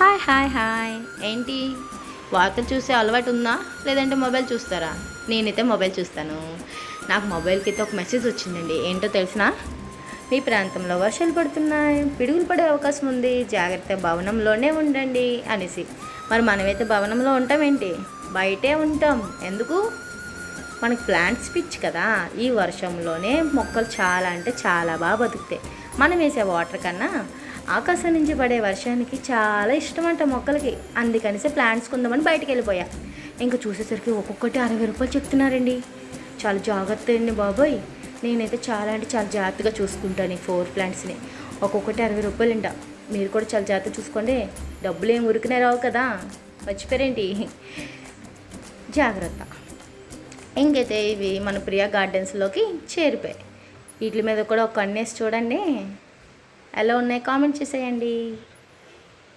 Hi hi hi ఏంటి వార్తలు చూసే అలవాటు ఉందా లేదంటే మొబైల్ చూస్తారా? నేనైతే మొబైల్ చూస్తాను. నాకు మొబైల్కి అయితే ఒక మెసేజ్ వచ్చిందండి. ఏంటో తెలిసిన మీ ప్రాంతంలో వర్షాలు పడుతున్నాయి, పిడుగులు పడే అవకాశం ఉంది, జాగ్రత్త, భవనంలోనే ఉండండి అనేసి. మరి మనమైతే భవనంలో ఉంటామేంటి? బయటే ఉంటాం. ఎందుకు? మనకి ప్లాంట్స్ పిచ్ కదా. ఈ వర్షంలోనే మొక్కలు చాలా అంటే చాలా బాగా బతుకుతాయి. మనం వేసే వాటర్ కన్నా ఆకాశం నుంచి పడే వర్షానికి చాలా ఇష్టం అంట మొక్కలకి. అందుకనిసే ప్లాంట్స్ కొందామని బయటికి వెళ్ళిపోయా. ఇంకా చూసేసరికి ఒక్కొక్కటి 60 రూపాయలు చెప్తున్నారండి. చాలా జాగ్రత్త అండి బాబోయ్. నేనైతే చాలా అంటే చాలా జాగ్రత్తగా చూసుకుంటాను ఈ 4 ప్లాంట్స్ని. ఒక్కొక్కటి 60 రూపాయలు అంట. మీరు కూడా చాలా జాగ్రత్తగా చూసుకోండి. డబ్బులు ఏం ఉరికినే రావు కదా, మర్చిపోయారేంటి? జాగ్రత్త. ఇంకైతే ఇవి మన ప్రియా గార్డెన్స్లోకి చేరిపోయాయి. వీటి మీద కూడా ఒక కన్నేసి చూడండి. ఎలా ఉన్నాయి కామెంట్ చేసేయండి.